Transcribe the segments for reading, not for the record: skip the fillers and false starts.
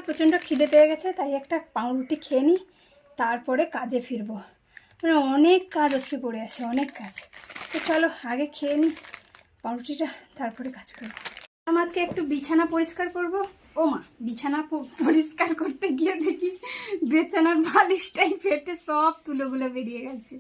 প্রচণ্ড খিদে পেয়ে গেছে, তাই একটা পাউরুটি খেয়ে নিই, তারপরে কাজে ফিরবো। মানে অনেক কাজ আজকে পড়ে আছে, অনেক কাজ। তো চলো আগে খেয়ে নিই পাউরুটিটা, তারপরে কাজ করবো। আমি আজকে একটু বিছানা পরিষ্কার করব। ও মা, বিছানা পরিষ্কার করতে গিয়ে দেখি বিছানার বালিশটাই ফেটে সব তুলোগুলো বেরিয়ে গেছে।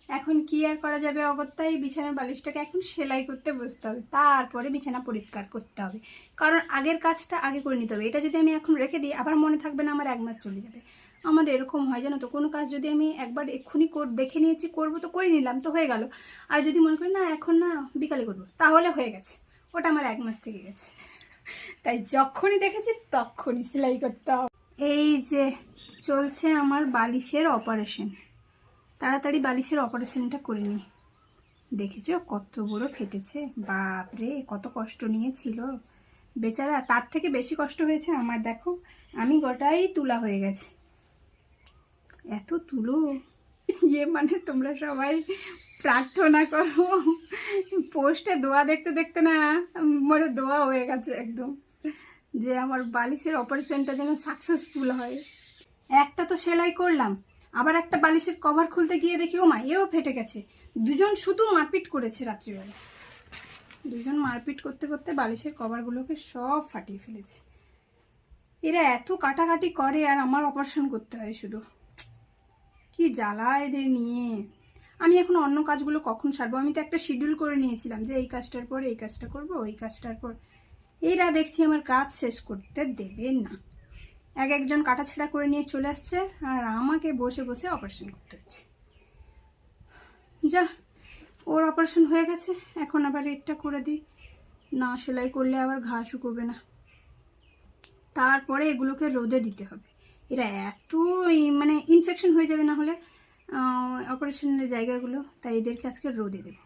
এখন কি আর করা যাবে, অগত্যাই বিছানার বালিশটাকে এখন সেলাই করতে বসতে হবে, তারপরে বিছানা পরিষ্কার করতে হবে। কারণ আগের কাজটা আগে করে নিতে হবে। এটা যদি আমি এখন রেখে দিই, আবার মনে থাকবে না, আমার 1 মাস চলে যাবে। আমার এরকম হয় জানো তো, কোনো কাজ যদি আমি একবার এক্ষুনি দেখে নিয়েছি করবো, তো করে নিলাম, তো হয়ে গেল। আর যদি মনে করি না এখন না বিকালে করবো, তাহলে হয়ে গেছে, ওটা আমার 1 মাস থেকে গেছে। তাই যখনই দেখেছি তখনই সেলাই করতে হবে। এই যে চলছে আমার বালিশের অপারেশন, তাড়াতাড়ি বালিশের অপারেশনটা করে নিই। দেখেছো কত বড় ফেটেছে, বাপরে কত কষ্ট নিয়েছিল বেচারা। তার থেকে বেশি কষ্ট হয়েছে আমার, দেখো আমি গোটাই তুলা হয়ে গেছে, এত তুলো। মানে তোমরা সবাই প্রার্থনা করো, পোস্টে দোয়া দেখতে দেখতে না মরে দোয়া হয়ে গেছে একদম, যে আমার বালিশের অপারেশনটা যেন সাকসেসফুল হয়। একটা তো সেলাই করলাম, আবার একটা বালিশের কভার খুলতে গিয়ে দেখি ও মা, এও ফেটে গেছে। দুজন শুধু মারপিট করেছে রাত্রিবেলা, দুজন মারপিট করতে করতে বালিশের কভারগুলোকে সব ফাটিয়ে ফেলেছে। এরা এত কাটাকাটি করে আর আমার অপারেশন করতে হয় শুধু, কি জ্বালা এদের নিয়ে। আমি এখন অন্য কাজগুলো কখন সারবো? আমি তো একটা শিডিউল করে নিয়েছিলাম যে এই কাজটার পর এই কাজটা করব, ওই কাজটার পর। এরা দেখছি আমার কাজ শেষ করতে দেবে না, একজন কাটাছেঁড়া করে নিয়ে চলে আসছে, আর আমাকে বসে বসে অপারেশন করতে হচ্ছে। যা, ওর অপারেশন হয়ে গেছে, এখন আবার এটা করে দিই, না সেলাই করলে আবার ঘা শুকোবে না। তারপরে এগুলোকে রোদে দিতে হবে, এরা এত মানে ইনফেকশন হয়ে যাবে না হলে অপারেশনের জায়গাগুলো, তাই এদেরকে আজকে রোদে দেবো।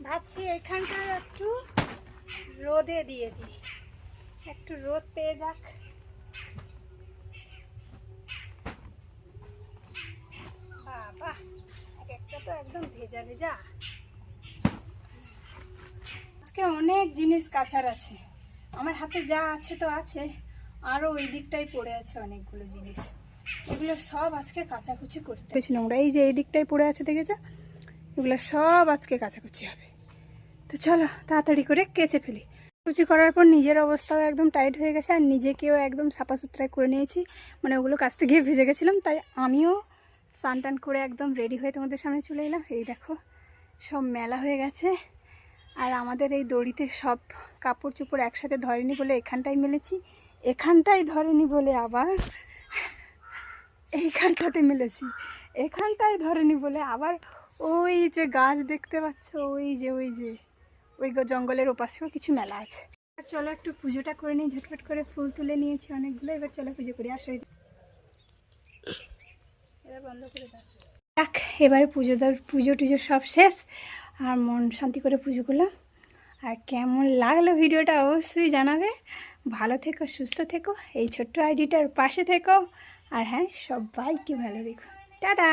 ভাবছি এখানটা একটু রোদে দিয়ে দিই, একটু রোদ পেয়ে যাক। বাবা, একটা তো একদম ভেজা ভেজা। আজকে অনেক জিনিস কাচার আছে, আমার হাতে যা আছে তো আছে, আরও ওই দিকটাই পড়ে আছে অনেকগুলো জিনিস, এগুলো সব আজকে কাচাকুচি করতে বেশি নোংরা। এই যে এই দিকটাই পড়ে আছে দেখেছো, এগুলো সব আজকে কাচাকুচি হবে। তো চলো তাড়াতাড়ি করে কেচে ফেলি। কুচি করার পর নিজের অবস্থাও একদম টাইট হয়ে গেছে, আর নিজেকেও একদম সাফা সুতরাই করে নিয়েছি, মানে ওগুলো কাচতে গিয়ে ভিজে গেছিলাম, তাই আমিও স্নান টান করে একদম রেডি হয়ে তোমাদের সামনে চলে এলাম। এই দেখো সব মেলা হয়ে গেছে, আর আমাদের এই দড়িতে সব কাপড় চোপড় একসাথে ধরেনি বলে এখানটাই মেলেছি, এখানটাই ধরেনি বলে আবার এইখানটাতে মেলেছি, এখানটায় ধরেনি বলে আবার ওই যে গাছ দেখতে পাচ্ছ, ওই যে ওই জঙ্গলের ওপাশেও কিছু মেলা আছে। আর চলো একটু পুজোটা করে নিই, ঝটফট করে ফুল তুলে নিয়েছি অনেকগুলো, এবার চলো পুজো করি। আসো এবার বন্ধ করে দাও। দেখ এবারে পুজো টুজো সব শেষ, আর মন শান্তি করে পুজো করলাম। আর কেমন লাগলো ভিডিওটা অবশ্যই জানাবে। ভালো থেকো, সুস্থ থেকো, এই ছোট্ট আইডিটার পাশে থেকো, আর হ্যাঁ সবাইকে ভালো রেখো। টাটা।